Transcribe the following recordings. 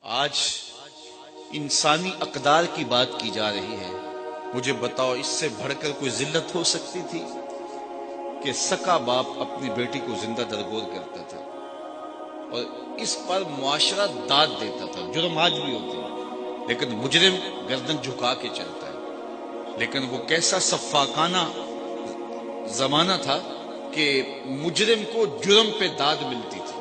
آج انسانی اقدار کی بات کی جا رہی ہے. مجھے بتاؤ اس سے بڑھ کر کوئی ذلت ہو سکتی تھی کہ سکا باپ اپنی بیٹی کو زندہ درگور کرتا تھا اور اس پر معاشرہ داد دیتا تھا. جرم آج بھی ہوتے ہیں لیکن مجرم گردن جھکا کے چلتا ہے. لیکن وہ کیسا سفاکانہ زمانہ تھا کہ مجرم کو جرم پہ داد ملتی تھی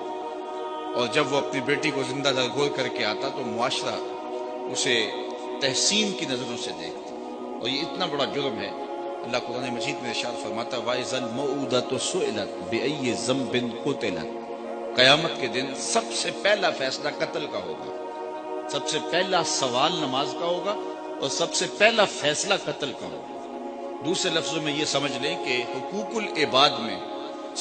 اور جب وہ اپنی بیٹی کو زندہ درگور کر کے آتا تو معاشرہ اسے تحسین کی نظروں سے دیکھتا. اور یہ اتنا بڑا جرم ہے. اللہ قرآن مجید میں ارشاد فرماتا ہے وَإِذَا الْمَوْءُودَةُ سُئِلَتْ بِأَيِّ ذَنبٍ قُتِلَتْ. قیامت کے دن سب سے پہلا فیصلہ قتل کا ہوگا, سب سے پہلا سوال نماز کا ہوگا اور سب سے پہلا فیصلہ قتل کا ہوگا. دوسرے لفظوں میں یہ سمجھ لیں کہ حقوق العباد میں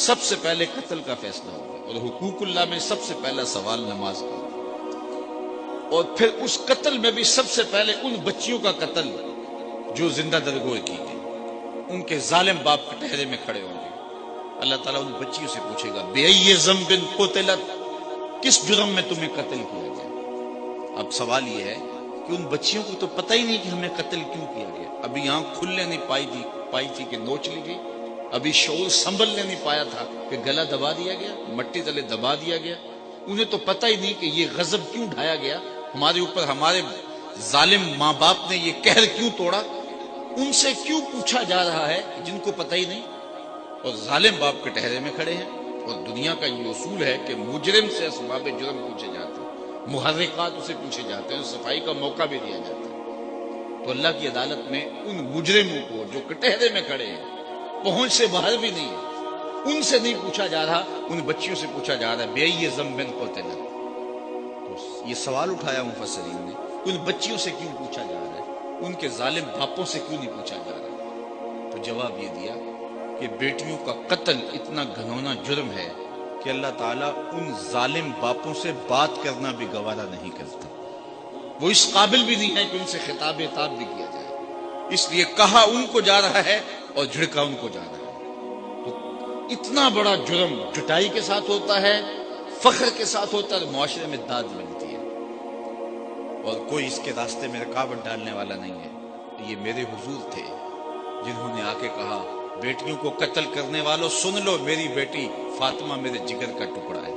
سب سے پہلے قتل کا فیصلہ ہوگا اور حقوق اللہ میں سب سے پہلا سوال نماز کا ہوگا. اور پھر اس قتل میں بھی سب سے پہلے ان بچیوں کا قتل جو زندہ درگور کی گئی, ان کے ظالم باپ کٹہرے میں کھڑے ہوں گے. اللہ تعالیٰ ان بچیوں سے پوچھے گا بِأَيِّ ذَنبٍ قُتِلَتْ, کس جرم میں تمہیں قتل کیا گیا. اب سوال یہ ہے کہ ان بچیوں کو تو پتہ ہی نہیں کہ ہمیں قتل کیوں کیا گیا. ابھی آنکھ کھلنے نہیں پائی تھی کہ نوچ لی گئی. ابھی شعور سنبھلنے نہیں پایا تھا کہ گلا دبا دیا گیا, مٹی تلے دبا دیا گیا. انہیں تو پتہ ہی نہیں کہ یہ غضب کیوں ڈھایا گیا ہمارے اوپر, ہمارے ظالم ماں باپ نے یہ قہر کیوں توڑا. ان سے کیوں پوچھا جا رہا ہے جن کو پتہ ہی نہیں, اور ظالم باپ کے ٹہرے میں کھڑے ہیں. اور دنیا کا یہ اصول ہے کہ مجرم سے اسباب جرم پوچھے جاتے ہیں, محرکات اسے پوچھے جاتے ہیں, صفائی کا موقع بھی دیا جاتا ہے. تو اللہ کی عدالت میں ان مجرموں کو جو کٹہرے میں کھڑے ہیں, پہنچ سے باہر بھی نہیں ہے, ان سے نہیں پوچھا جا رہا, ان بچیوں سے پوچھا جا رہا ہے بِأَيِّ ذَنبٍ قُتِلَتْ. تو یہ سوال اٹھایا مفسرین نے, ان بچیوں سے کیوں پوچھا جا رہا ہے, ان کے ظالم باپوں سے کیوں نہیں پوچھا جا رہا. تو جواب یہ دیا کہ بیٹیوں کا قتل اتنا گھنونا جرم ہے کہ اللہ تعالیٰ ان ظالم باپوں سے بات کرنا بھی گوارا نہیں کرتا. وہ اس قابل بھی نہیں ہے کہ ان سے خطاب عتاب بھی کیا جائے. اس لیے کہا ان کو جا رہا ہے اور جھڑکا ان کو جا رہا ہے. تو اتنا بڑا جرم جٹائی کے ساتھ ہوتا ہے, فخر کے ساتھ ہوتا ہے, معاشرے میں داد ملتی ہے اور کوئی اس کے راستے میں رکاوٹ ڈالنے والا نہیں ہے. یہ میرے حضور تھے جنہوں نے آ کے کہا بیٹیوں کو قتل کرنے والوں سن لو, میری بیٹی فاطمہ میرے جگر کا ٹکڑا ہے.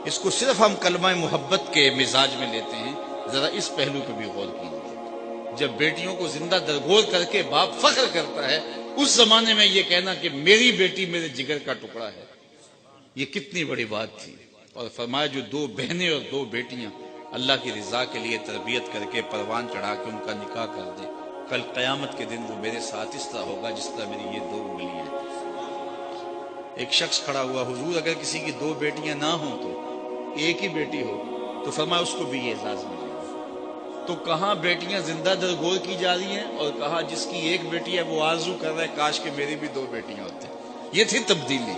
اس کو صرف ہم کلمہ محبت کے مزاج میں لیتے ہیں, ذرا اس پہلو پہ بھی غور کیجیے. جب بیٹیوں کو زندہ درگور کر کے باپ فخر کرتا ہے, اس زمانے میں یہ کہنا کہ میری بیٹی میرے جگر کا ٹکڑا ہے, یہ کتنی بڑی بات تھی. اور فرمایا جو دو بہنیں اور دو بیٹیاں اللہ کی رضا کے لیے تربیت کر کے پروان چڑھا کے ان کا نکاح کر دے, کل قیامت کے دن وہ میرے ساتھ اس طرح ہوگا جس طرح میری یہ دو انگلیاں. ایک شخص کھڑا ہوا, حضور اگر کسی کی دو بیٹیاں نہ ہوں تو ایک ہی بیٹی ہو, تو فرمایا اس کو بھی یہ اعزاز ملے گا. تو کہاں بیٹیاں زندہ درگور کی جا رہی ہیں اور کہا جس کی ایک بیٹی ہے وہ آرزو کر رہا ہے کاش کہ میری بھی دو بیٹیاں ہوتی. یہ تھی تبدیلی,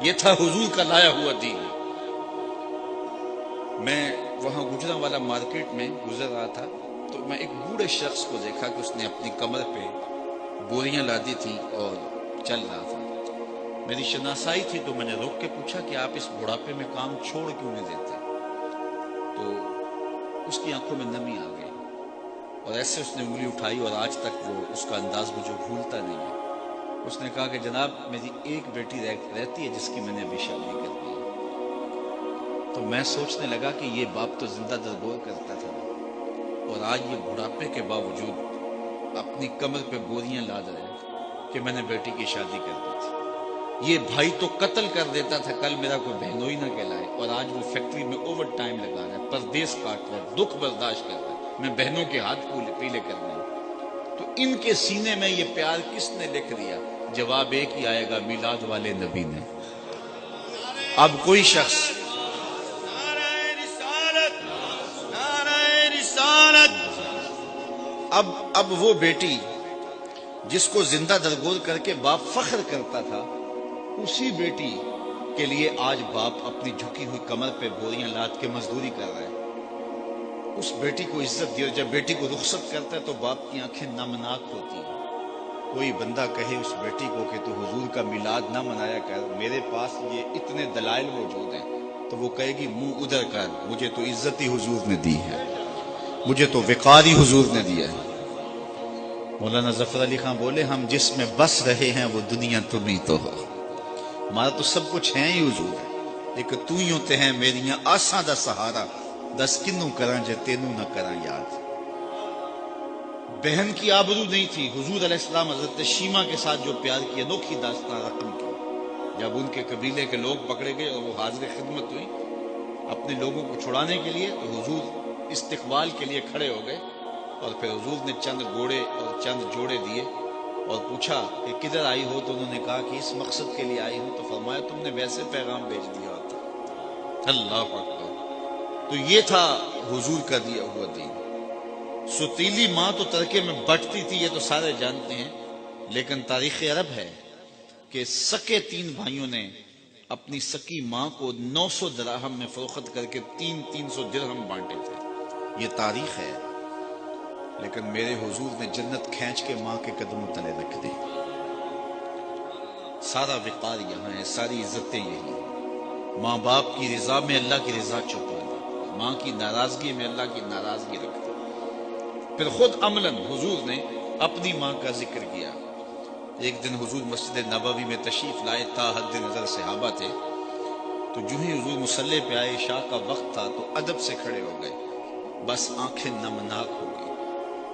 یہ تھا حضور کا لایا ہوا دین. میں وہاں گجرا والا مارکیٹ میں گزر رہا تھا تو میں ایک بوڑھے شخص کو دیکھا کہ اس نے اپنی کمر پہ بوریاں لادی تھی اور چل رہا تھا. میری شناسائی تھی تو میں نے روک کے پوچھا کہ آپ اس بڑھاپے میں کام چھوڑ کیوں نہیں دیتے. تو اس کی آنکھوں میں نمی آ گئی اور ایسے اس نے انگلی اٹھائی اور آج تک وہ اس کا انداز مجھے بھولتا نہیں ہے. اس نے کہا کہ جناب میری ایک بیٹی رہتی ہے جس کی میں نے ابھی شادی کر دی ہے. تو میں سوچنے لگا کہ یہ باپ تو زندہ درگور کرتا تھا اور آج یہ بڑھاپے کے باوجود اپنی کمر پہ بوریاں لاد رہے ہیں کہ میں نے بیٹی کی شادی کر دی تھی. یہ بھائی تو قتل کر دیتا تھا کل میرا کوئی بہنوئی نہ کہلائے, اور آج وہ فیکٹری میں اوور ٹائم لگا رہا ہے, پردیس کاٹ رہا ہے, دکھ برداشت کر رہا ہے, میں بہنوں کے ہاتھ پیلے کر رہا ہوں. تو ان کے سینے میں یہ پیار کس نے لکھ دیا؟ جواب ایک ہی آئے گا, میلاد والے نبی نے. اب کوئی شخص اب وہ بیٹی جس کو زندہ درگور کر کے باپ فخر کرتا تھا, اسی بیٹی کے لیے آج باپ اپنی جھکی ہوئی کمر پہ بوریاں لاد کے مزدوری کر رہا ہے. اس بیٹی کو عزت دی, اور جب بیٹی کو رخصت کرتا ہے تو باپ کی آنکھیں نمناک ہوتی ہیں. کوئی بندہ کہے اس بیٹی کو کہ تو حضور کا میلاد نہ منایا کر, میرے پاس یہ اتنے دلائل موجود ہیں تو وہ کہے گی منہ ادھر کر، مجھے تو عزت ہی حضور نے دی ہے، مجھے تو وقار ہی حضور نے دیا ہے۔ مولانا ظفر علی خان بولے ہم جس میں بس رہے ہیں وہ دنیا تم ہی تو ہو، ہمارا تو سب کچھ ہے ہی حضور ہے، لیکن تو ہی ہوتے ہیں میریاں آساں دا سہارا، دس کنوں کراں جے تینوں نہ کراں یاد۔ بہن کی آبرو نہیں تھی، حضور علیہ السلام حضرت شیمہ کے ساتھ جو پیار کی انوکھی داستان رقم کی، جب ان کے قبیلے کے لوگ پکڑے گئے اور وہ حاضر خدمت ہوئی اپنے لوگوں کو چھڑانے کے لیے، تو حضور استقبال کے لیے کھڑے ہو گئے، اور پھر حضور نے چند گھوڑے اور چند جوڑے دیے اور پوچھا کہ کدھر آئی ہو؟ تو انہوں نے کہا کہ اس مقصد کے لیے آئی ہوں۔ تو فرمایا تم نے ویسے پیغام بھیج دیا ہوتا۔ اللہ اکبر! تو یہ تھا حضور کا دیا ہوا دین۔ ستیلی ماں تو ترکے میں بٹتی تھی، یہ تو سارے جانتے ہیں، لیکن تاریخ عرب ہے کہ سکے 3 بھائیوں نے اپنی سکی ماں کو 900 دراہم میں فروخت کر کے 300 درہم بانٹے تھے، یہ تاریخ ہے۔ لیکن میرے حضور نے جنت کھینچ کے ماں کے قدموں تلے رکھ دی۔ سارا وقار یہاں ہے، ساری عزتیں یہی ہیں۔ ماں باپ کی رضا میں اللہ کی رضا چھپا دی، ماں کی ناراضگی میں اللہ کی ناراضگی رکھ دی۔ پھر خود عملاً حضور نے اپنی ماں کا ذکر کیا۔ ایک دن حضور مسجد نبوی میں تشریف لائے، تا حد نظر صحابہ تھے، تو جو ہی حضور مصلی پہ آئے، عشاء کا وقت تھا، تو ادب سے کھڑے ہو گئے، بس آنکھیں نمناک ہو گئی،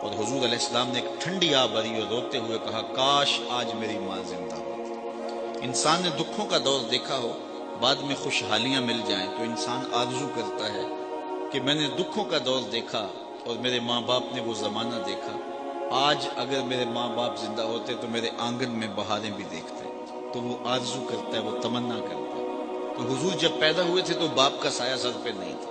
اور حضور علیہ السلام نے ایک ٹھنڈی آہ بھری اور روتے ہوئے کہا کاش آج میری ماں زندہ ہوتی۔ انسان نے دکھوں کا دور دیکھا ہو، بعد میں خوشحالیاں مل جائیں تو انسان آرزو کرتا ہے کہ میں نے دکھوں کا دور دیکھا اور میرے ماں باپ نے وہ زمانہ دیکھا، آج اگر میرے ماں باپ زندہ ہوتے تو میرے آنگن میں بہاریں بھی دیکھتے، تو وہ آرزو کرتا ہے، وہ تمنا کرتا ہے۔ تو حضور جب پیدا ہوئے تھے تو باپ کا سایہ سر پہ نہیں تھا،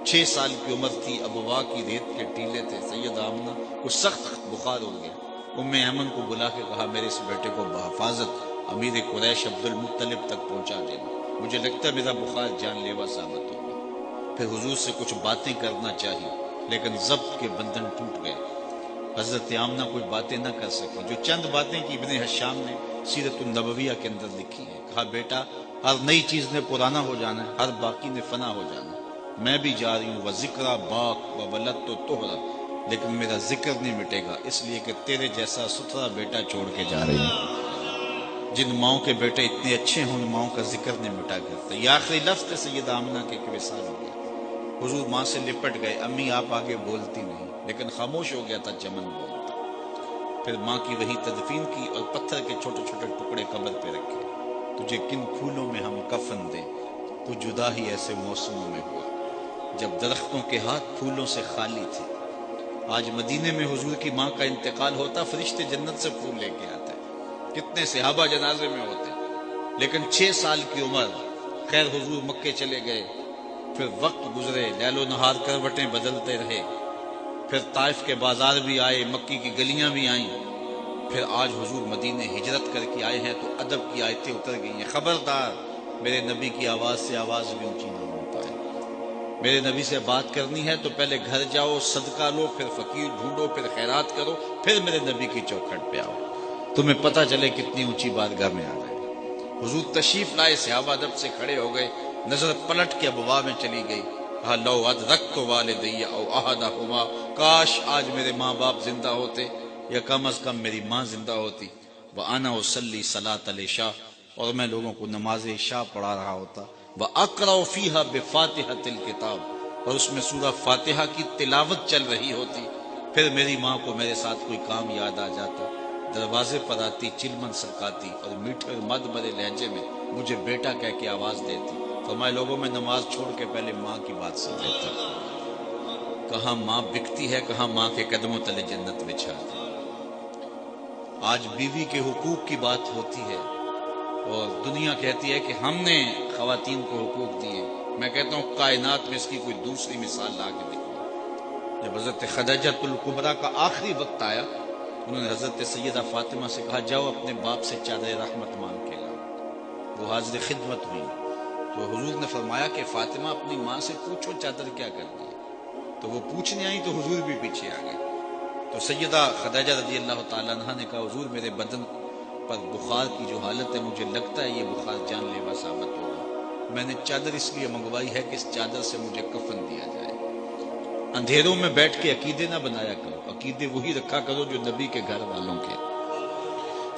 6 سال کی عمر تھی، ابوا کی ریت کے ٹیلے تھے۔ سید آمنہ کو سخت بخار ہو گیا، ام ایمن کو بلا کے کہا میرے اس بیٹے کو بحفاظت امیر قریش عبد المطلب تک پہنچا دینا، مجھے لگتا ہے میرا بخار جان لیوا ثابت ہوگا۔ پھر حضور سے کچھ باتیں کرنا چاہیے، لیکن ضبط کے بندھن ٹوٹ گئے، حضرت آمنہ کوئی باتیں نہ کر سکی۔ جو چند باتیں کی ابن حشام نے سیرت النبویہ کے اندر لکھی ہے، کہا بیٹا ہر نئی چیز نے پرانا ہو جانا ہے، ہر باقی نے فنا ہو جانا ہے، میں بھی جا رہی ہوں، وذکرہ باق وولدت طہرا، لیکن میرا ذکر نہیں مٹے گا، اس لیے کہ تیرے جیسا ستھرا بیٹا چھوڑ کے جا رہی ہوں۔ جن ماؤں کے بیٹے اتنے اچھے ہوں ان ماؤں کا ذکر نہیں مٹا کرتا۔ یہ آخری لفظ سید آمنہ کے وصال ہو گیا، حضور ماں سے لپٹ گئے، امی آپ آگے بولتی نہیں، لیکن خاموش ہو گیا تھا چمن بولتا۔ پھر ماں کی وہی تدفین کی اور پتھر کے چھوٹے چھوٹے ٹکڑے قبر پہ رکھے، تجھے کن پھولوں میں ہم کفن دیں، تو جدا ہی ایسے موسموں میں ہوا جب درختوں کے ہاتھ پھولوں سے خالی تھے۔ آج مدینے میں حضور کی ماں کا انتقال ہوتا، فرشتے جنت سے پھول لے کے آتے، کتنے صحابہ جنازے میں ہوتے، لیکن 6 سال کی عمر، خیر حضور مکے چلے گئے، پھر وقت گزرے، لیل و نہار کروٹیں بدلتے رہے، پھر طائف کے بازار بھی آئے، مکی کی گلیاں بھی آئیں، پھر آج حضور مدینے ہجرت کر کے آئے ہیں تو ادب کی آیتیں اتر گئی ہیں، خبردار میرے نبی کی آواز سے آواز بھی اونچی نہ ہو پائے۔ میرے نبی سے بات کرنی ہے تو پہلے گھر جاؤ، صدقہ لو، پھر فقیر ڈھونڈو، پھر خیرات کرو، پھر میرے نبی کی چوکھٹ پہ آؤ، تمہیں پتہ چلے کتنی اونچی بارگاہ میں آ گئے۔ حضور تشریف لائے، صحابہ ادب سے کھڑے ہو گئے، نظر پلٹ کے ابواب میں چلی گئی، کہا لو ادرکت والدی او احدہما، کاش آج میرے ماں باپ زندہ ہوتے یا کم از کم میری ماں زندہ ہوتی، وانا اصلی صلاۃ العشاء، اور میں لوگوں کو نماز عشاء پڑھا رہا ہوتا، واقرأ فیہا بفاتحۃ الکتاب، اور اس میں سورہ فاتحہ کی تلاوت چل رہی ہوتی، پھر میری ماں کو میرے ساتھ کوئی کام یاد آ جاتا، دروازے پر آتی، چلمن سرکاتی اور میٹھے اور مد بھرے لہجے میں مجھے بیٹا کہہ کے آواز دیتی، فرمایا لوگوں میں نماز چھوڑ کے پہلے ماں کی بات سن لیتا۔ کہاں ماں بکتی ہے، کہاں ماں کے قدموں تلے جنت بچھا دی۔ آج بیوی کے حقوق کی بات ہوتی ہے اور دنیا کہتی ہے کہ ہم نے خواتین کو حقوق دیے، میں کہتا ہوں کائنات میں اس کی کوئی دوسری مثال لا کے دکھاؤ۔ جب حضرت خدیجہ الکبریٰ کا آخری وقت آیا، انہوں نے حضرت سیدہ فاطمہ سے کہا جاؤ اپنے باپ سے چادر رحمت مانگ کے لاؤ، وہ حاضر خدمت ہوئی، تو حضور نے فرمایا کہ فاطمہ اپنی ماں سے پوچھو چادر کیا کرنی ہے، تو وہ پوچھنے آئی تو حضور بھی پیچھے آ گئے، تو سیدہ خدیجہ رضی اللہ تعالیٰ عنہ نے کہا حضور میرے بدن پر بخار کی جو حالت ہے، مجھے لگتا ہے یہ بخار جان لیوا ثابت ہوگا، میں نے چادر اس لیے منگوائی ہے کہ اس چادر سے مجھے کفن دیا جائے۔ اندھیروں میں بیٹھ کے عقیدے نہ بنایا کرو، عقیدے وہی رکھا کرو جو نبی کے گھر والوں کے۔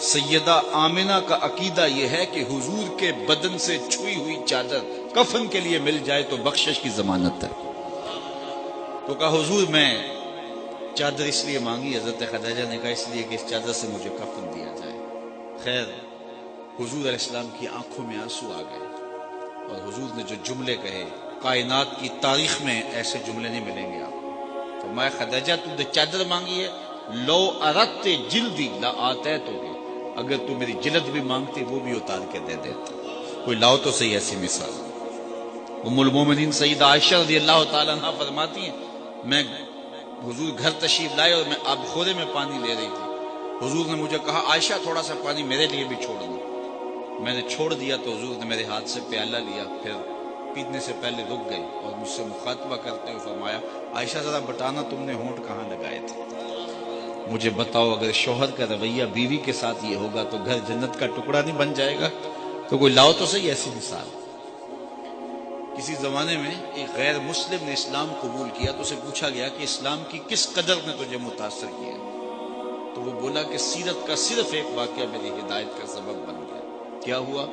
سیدہ آمنہ کا عقیدہ یہ ہے کہ حضور کے بدن سے چھوئی ہوئی چادر کفن کے لیے مل جائے تو بخشش کی ضمانت ہے۔ تو کہا حضور میں چادر اس لیے مانگی، حضرت خدیجہ نے کہا اس لیے کہ اس چادر سے مجھے کفن دیا جائے۔ خیر حضور علیہ السلام کی آنکھوں میں آنسو آ گئے، اور حضور نے جو جملے کہے، کائنات کی تاریخ میں ایسے جملے نہیں ملیں گے آپ کو۔ فرمایا خدیجہ تم نے چادر مانگی ہے، لو اردت جلدی لا آتیتک، اگر تو میری جلد بھی مانگتی وہ بھی اتار کے دے دیتا۔ کوئی لاؤ تو صحیح ایسی مثال۔ ام المومنین سیدہ عائشہ رضی اللہ تعالیٰ عنہ فرماتی ہیں میں حضور گھر تشریف لائے اور میں آب خورے میں پانی لے رہی تھی، حضور نے مجھے کہا عائشہ تھوڑا سا پانی میرے لیے بھی چھوڑ دو۔ میں نے چھوڑ دیا تو حضور نے میرے ہاتھ سے پیالہ لیا، پھر پینے سے پہلے رک گئی اور مجھ سے مخاطبہ کرتے ہوئے فرمایا عائشہ ذرا بتانا تم نے ہونٹ کہاں لگائے تھے؟ مجھے بتاؤ اگر شوہر کا رویہ بیوی کے ساتھ یہ ہوگا تو گھر جنت کا ٹکڑا نہیں بن جائے گا؟ تو کوئی لاؤ تو صحیح ایسی مثال۔ کسی زمانے میں ایک غیر مسلم نے اسلام قبول کیا تو اسے پوچھا گیا کہ اسلام کی کس قدر نے تجھے متاثر کیا؟ تو وہ بولا کہ سیرت کا صرف ایک واقعہ میری ہدایت کا سبب بن گیا۔ کیا ہوا؟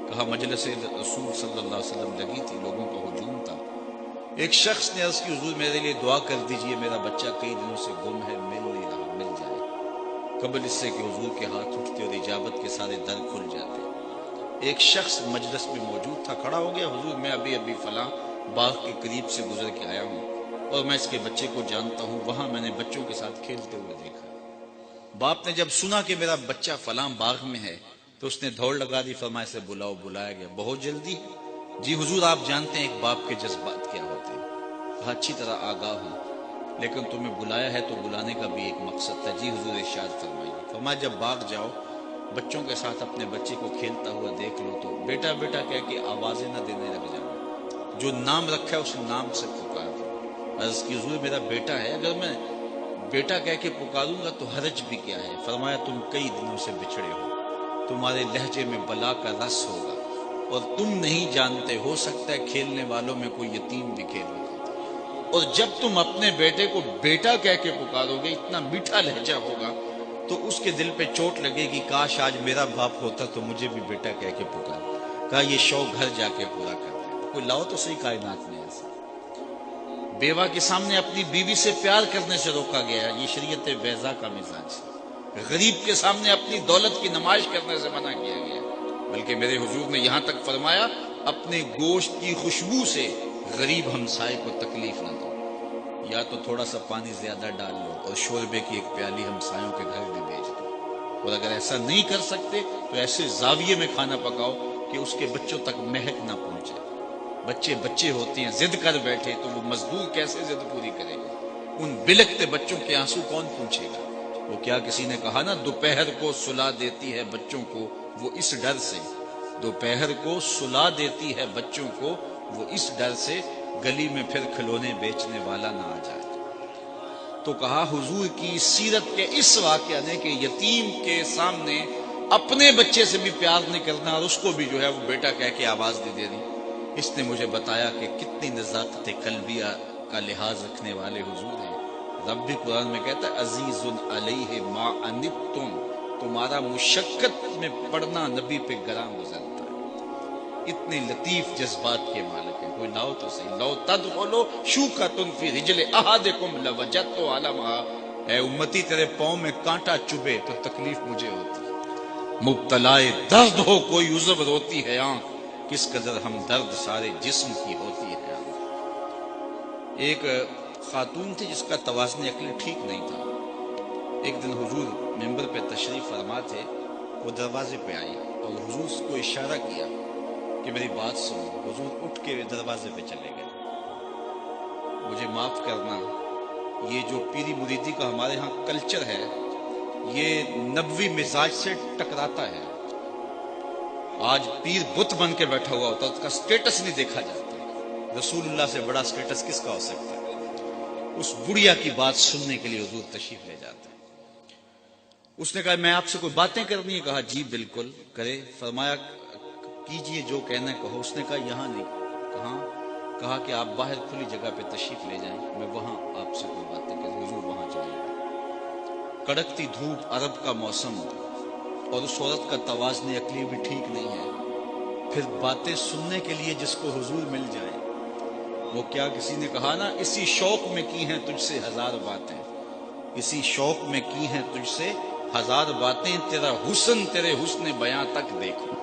کہا مجلس رسول صلی اللہ علیہ وسلم لگی تھی، لوگوں کا ہجوم تھا، ایک شخص نے عرض کی حضور میرے لیے دعا کر دیجئے، میرا بچہ کئی دنوں سے گم ہے، مل نہیں رہا، مل جائے۔ قبل اس سے کہ حضور کے ہاتھ اٹھتے اور اجابت کے سارے در کھل جاتے۔ ایک شخص مجلس میں موجود تھا، کھڑا ہو گیا، حضور میں ابھی فلاں باغ کے قریب سے گزر کے آیا ہوں اور میں اس کے بچے کو جانتا ہوں، وہاں میں نے بچوں کے ساتھ کھیلتے ہوئے دیکھا۔ باپ نے جب سنا کہ میرا بچہ فلاں باغ میں ہے تو اس نے دوڑ لگا دی، فرمایا اسے بلاؤ۔ بلایا گیا، بہت جلدی؟ جی حضور آپ جانتے ہیں ایک باپ کے جذبات کیا ہوتے ہیں؟ کہا اچھی طرح آگاہ ہوں، لیکن تمہیں بلایا ہے تو بلانے کا بھی ایک مقصد تھا۔ جی حضور ارشاد فرمائیے۔ فرمایا جب باغ جاؤ بچوں کے ساتھ اپنے بچے کو کھیلتا ہوا دیکھ لو تو بیٹا بیٹا کہہ کے آوازیں نہ دینے لگ جاؤ، جو نام رکھا ہے اس نام سے پکار دو۔ عرض کی حضور میرا بیٹا ہے، اگر میں بیٹا کہہ کے پکاروں گا تو حرج بھی کیا ہے؟ فرمایا تم کئی دنوں سے بچھڑے ہو، تمہارے لہجے میں بلا کا رس ہوگا اور تم نہیں جانتے، ہو سکتا ہے کھیلنے والوں میں کوئی یتیم بھی کھیل رہا، اور جب تم اپنے بیٹے کو بیٹا کہہ کے پکارو گے، اتنا میٹھا لہجہ ہوگا تو اس کے دل پہ چوٹ لگے گی، کاش آج میرا باپ ہوتا تو مجھے بھی بیٹا کہہ کے پکار۔ کہا یہ شوق گھر جا کے پورا کر دے۔ کوئی لاؤ تو صحیح کائنات میں ایسا۔ بیوہ کے سامنے اپنی بیوی سے پیار کرنے سے روکا گیا، یہ شریعت بیضا کا مزاج ہے۔ غریب کے سامنے اپنی دولت کی نمائش کرنے سے منع کیا گیا، بلکہ میرے حضور نے یہاں تک فرمایا اپنے گوشت کی خوشبو سے غریب ہمسائے کو تکلیف نہ دو، یا تو تھوڑا سا پانی زیادہ ڈال لو اور شوربے کی ایک پیالی ہمسایوں کے گھر بھی بھیج دو، اور اگر ایسا نہیں کر سکتے تو ایسے زاویے میں کھانا پکاؤ کہ اس کے بچوں تک مہک نہ پہنچے۔ بچے بچے ہوتے ہیں، ضد کر بیٹھے تو وہ مزدور کیسے ضد پوری کرے گا؟ ان بلکتے بچوں کے آنسو کون پوچھے گا؟ وہ کیا کسی نے کہا نا دوپہر کو سلا دیتی ہے بچوں کو وہ اس ڈر سے، دوپہر کو سلا دیتی ہے بچوں کو وہ اس ڈر سے، گلی میں پھر کھلونے بیچنے والا نہ آ جائے۔ تو کہا حضور کی سیرت کے اس واقعہ نے کہ یتیم کے سامنے اپنے بچے سے بھی پیار نہیں کرنا اور اس کو بھی جو ہے وہ بیٹا کہہ کے آواز دے دینی، اس نے مجھے بتایا کہ کتنی نزاکت قلبیہ کا لحاظ رکھنے والے حضور ہیں۔ رب بھی قرآن میں کہتا ہے عزیز علیہ ما عنتم، تمہارا مشقت میں پڑنا نبی پہ گراں گزرتا ہے۔ اتنے لطیف جذبات کے مالک ہیں۔ کوئی لاؤ تو صحیح، لو تدخلوا شوکۃ فی رجل احدکم لوجدت علمها، اے امتی تیرے پاؤں میں کانٹا چبھے تو تکلیف مجھے ہوتی، مبتلائے درد ہو کوئی عذر روتی ہے آنکھ، کس قدر ہم درد سارے جسم کی ہوتی ہے آنکھ۔ ایک خاتون تھی جس کا توازن عقلی ٹھیک نہیں تھا۔ ایک دن حضور ممبر پہ تشریف فرما تھے، وہ دروازے پہ آئی اور حضور کو اشارہ کیا کہ میری بات سنو۔ حضور اٹھ کے دروازے پہ چلے گئے۔ مجھے معاف کرنا، یہ جو پیری مریدی کا ہمارے ہاں کلچر ہے یہ نبوی مزاج سے ٹکراتا ہے۔ آج پیر بت بن کے بیٹھا ہوا ہوتا ہے، اس کا سٹیٹس نہیں دیکھا جاتا۔ رسول اللہ سے بڑا سٹیٹس کس کا ہو سکتا ہے؟ اس بڑھیا کی بات سننے کے لیے حضور تشریف لے جاتے ہیں۔ اس نے کہا میں آپ سے کوئی باتیں کرنی ہے؟ کہا جی بالکل کرے۔ فرمایا کیجئے جو کہنا کہو۔ اس نے کہا یہاں نہیں۔ کہا کہ آپ باہر کھلی جگہ پہ تشریف لے جائیں، میں وہاں آپ سے کوئی باتیں کروں۔ حضور وہاں چلے گئے۔ کڑکتی دھوپ، عرب کا موسم، اور اس عورت کا توازن عقلی بھی ٹھیک نہیں ہے۔ پھر باتیں سننے کے لیے جس کو حضور مل جائیں، وہ کیا کسی نے کہا نا، اسی شوق میں کی ہیں تجھ سے ہزار باتیں، اسی شوق میں کی ہیں تجھ سے ہزار باتیں، تیرا حسن تیرے حسن بیاں تک دیکھوں۔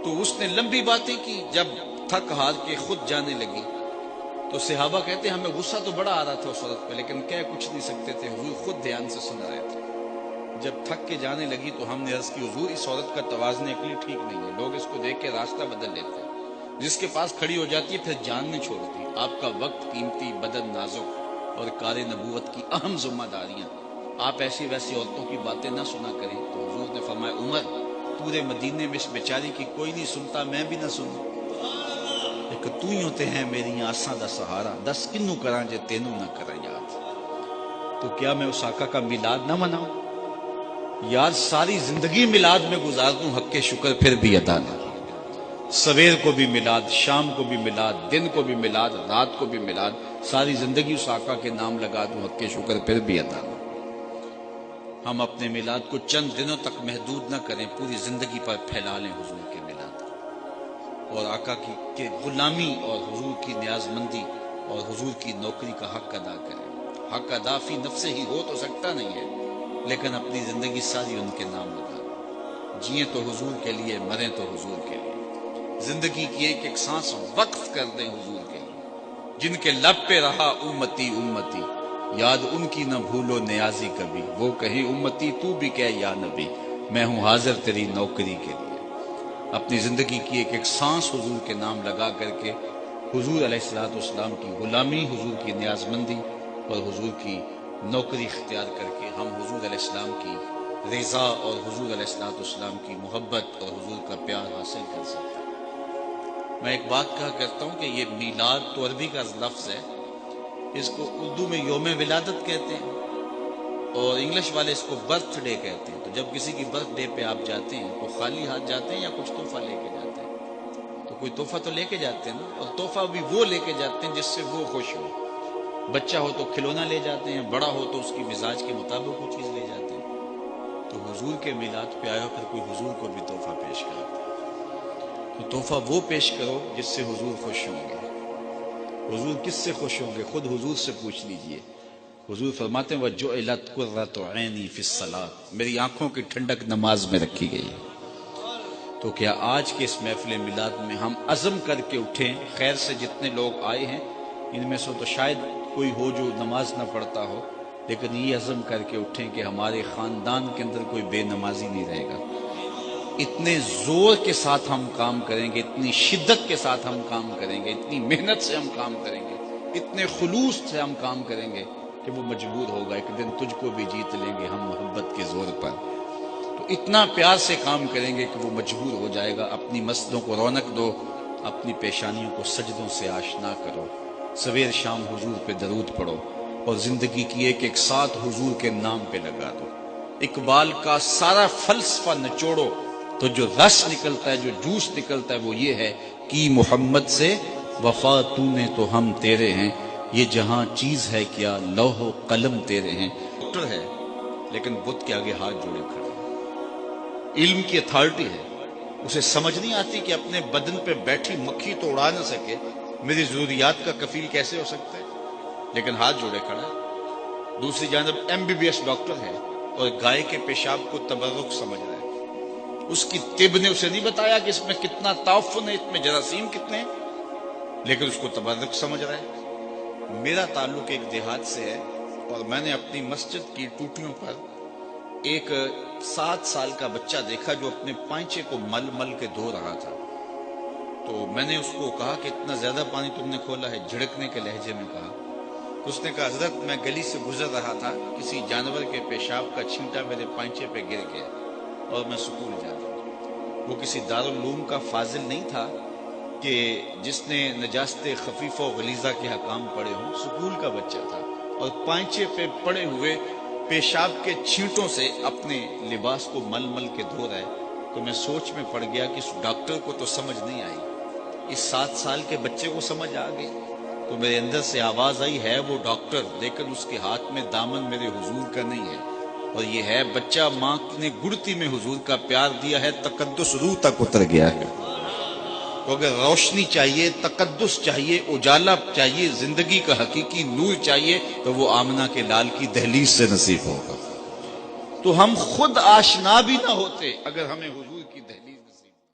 تو اس نے لمبی باتیں کی، جب تھک ہار کے خود جانے لگی تو صحابہ کہتے ہیں ہمیں غصہ تو بڑا آ رہا تھا اس عورت پہ، لیکن کہہ کچھ نہیں سکتے تھے، حضور خود دھیان سے سن رہے تھے۔ جب تھک کے جانے لگی تو ہم نے عرض کی حضور اس عورت کا توازن عقلی ٹھیک نہیں ہے، لوگ اس کو دیکھ کے راستہ بدل لیتے ہیں، جس کے پاس کھڑی ہو جاتی ہے پھر جان نہیں چھوڑتی۔ آپ کا وقت قیمتی، بدن نازک، اور کار نبوت کی اہم ذمہ داریاں، آپ ایسی ویسی عورتوں کی باتیں نہ سنا کریں۔ تو حضور نے فرمایا عمر، پورے مدینے میں اس بیچاری کی کوئی نہیں سنتا، میں بھی نہ سنوں، ایک تو ہی ہوتے ہیں میری آساں دا سہارا، دس کنوں کراں جے تینوں نہ کراں یاد۔ تو کیا میں اس آقا کا میلاد نہ مناؤں؟ یار ساری زندگی میلاد میں گزار دوں، حق کے شکر پھر بھی ادا نہ کیا۔ سویر کو بھی میلاد، شام کو بھی میلاد، دن کو بھی میلاد، رات کو بھی میلاد، ساری زندگی اس آقا کے نام لگا دوں، حق کے شکر پھر بھی ادا نہ۔ ہم اپنے میلاد کو چند دنوں تک محدود نہ کریں، پوری زندگی پر پھیلا لیں حضور کے میلاد اور آقا کی غلامی اور حضور کی نیاز مندی اور حضور کی نوکری کا حق ادا کریں۔ حق ادا فی نفسے ہی ہو تو سکتا نہیں ہے، لیکن اپنی زندگی ساری ان کے نام لگا دیں۔ جئیں تو حضور کے لیے، مریں تو حضور کے لیے، زندگی کی ایک ایک سانس وقف کر دیں حضور کے لیے۔ جن کے لب پہ رہا امتی امتی، یاد ان کی نہ بھولو نیازی کبھی، وہ کہیں امتی تو بھی کہہ یا نبی، میں ہوں حاضر تیری نوکری کے لیے۔ اپنی زندگی کی ایک ایک سانس حضور کے نام لگا کر کے حضور علیہ السلام کی غلامی، حضور کی نیاز مندی اور حضور کی نوکری اختیار کر کے ہم حضور علیہ السلام کی رضا اور حضور علیہ السلام کی محبت اور حضور کا پیار حاصل کر سکتے ہیں۔ میں ایک بات کہا کرتا ہوں کہ یہ میلاد تو عربی کا لفظ ہے، اس کو اردو میں یوم ولادت کہتے ہیں اور انگلش والے اس کو برتھ ڈے کہتے ہیں۔ تو جب کسی کی برتھ ڈے پہ آپ جاتے ہیں تو خالی ہاتھ جاتے ہیں یا کچھ تحفہ لے کے جاتے ہیں؟ تو کوئی تحفہ تو لے کے جاتے ہیں نا، اور تحفہ بھی وہ لے کے جاتے ہیں جس سے وہ خوش ہو۔ بچہ ہو تو کھلونا لے جاتے ہیں، بڑا ہو تو اس کی مزاج کے مطابق وہ چیز لے جاتے ہیں۔ تو حضور کے میلاد پہ آیا کر کوئی حضور کو بھی تحفہ پیش کرتا ہے، تو تحفہ وہ پیش کرو جس سے حضور خوش ہوں گے۔ حضور کس سے خوش ہوں گے؟ خود حضور سے پوچھ لیجئے۔ حضور فرماتے ہیں وَجُعِلَتْ قُرَّةُ عَيْنِي فِي الصَّلَاةِ، میری آنکھوں کی ٹھنڈک نماز میں رکھی گئی ہے۔ تو کیا آج کے اس محفل میلاد میں ہم عزم کر کے اٹھیں؟ خیر سے جتنے لوگ آئے ہیں ان میں سے تو شاید کوئی ہو جو نماز نہ پڑھتا ہو، لیکن یہ عزم کر کے اٹھیں کہ ہمارے خاندان کے اندر کوئی بے نمازی نہیں رہے گا۔ اتنے زور کے ساتھ ہم کام کریں گے، اتنی شدت کے ساتھ ہم کام کریں گے، اتنی محنت سے ہم کام کریں گے، اتنے خلوص سے ہم کام کریں گے کہ وہ مجبور ہوگا ایک دن تجھ کو بھی جیت لیں گے ہم محبت کے زور پر۔ تو اتنا پیار سے کام کریں گے کہ وہ مجبور ہو جائے گا۔ اپنی مسجدوں کو رونق دو، اپنی پیشانیوں کو سجدوں سے آشنا کرو، سویر شام حضور پہ درود پڑھو اور زندگی کی ایک ایک ساتھ حضور کے نام پہ لگا دو۔ اقبال کا سارا فلسفہ نچوڑو تو جو رس نکلتا ہے، جو جوس نکلتا ہے وہ یہ ہے کہ محمد سے وفا تو نے تو ہم تیرے ہیں، یہ جہاں چیز ہے کیا لوح و قلم تیرے ہیں۔ ڈاکٹر ہے لیکن بت کے آگے ہاتھ جوڑے کھڑے، علم کی اتھارٹی ہے، اسے سمجھ نہیں آتی کہ اپنے بدن پہ بیٹھی مکھی تو اڑا نہ سکے، میری ضروریات کا کفیل کیسے ہو سکتا ہے، لیکن ہاتھ جوڑے کھڑا۔ دوسری جانب MBBS ڈاکٹر ہے اور گائے کے پیشاب کو تبرک سمجھ رہا ہے، اس کی طب نے اسے نہیں بتایا کہ اس میں کتنا تعفن ہے، اس میں جراثیم کتنے ہیں، لیکن اس کو تبرک سمجھ رہا ہے۔ میرا تعلق ایک دیہات سے ہے اور میں نے اپنی مسجد کی ٹوٹیوں پر ایک 7 سال کا بچہ دیکھا جو اپنے پائنچے کو مل مل کے دھو رہا تھا۔ تو میں نے اس کو کہا کہ اتنا زیادہ پانی تم نے کھولا ہے، جھڑکنے کے لہجے میں کہا۔ اس نے کہا حضرت میں گلی سے گزر رہا تھا، کسی جانور کے پیشاب کا چھینٹا میرے پائنچے پہ گر گیا اور میں سکول جا رہا۔ وہ کسی دارالعلوم کا فاضل نہیں تھا کہ جس نے نجاست خفیفہ و غلیظہ کے حکام پڑھے ہوں، سکول کا بچہ تھا اور پائنچے پہ پڑے ہوئے پیشاب کے چھینٹوں سے اپنے لباس کو مل مل کے دھو رہا ہے۔ تو میں سوچ میں پڑ گیا کہ اس ڈاکٹر کو تو سمجھ نہیں آئی، اس 7 سال کے بچے کو سمجھ آ گئی۔ تو میرے اندر سے آواز آئی، ہے وہ ڈاکٹر لیکن اس کے ہاتھ میں دامن میرے حضور کا نہیں ہے، اور یہ ہے بچہ ماں نے گڑتی میں حضور کا پیار دیا ہے، تقدس روح تک اتر گیا ہے۔ تو اگر روشنی چاہیے، تقدس چاہیے، اجالا چاہیے، زندگی کا حقیقی نور چاہیے، تو وہ آمنہ کے لال کی دہلیز سے نصیب ہوگا۔ تو ہم خود آشنا بھی نہ ہوتے اگر ہمیں حضور کی دہلیز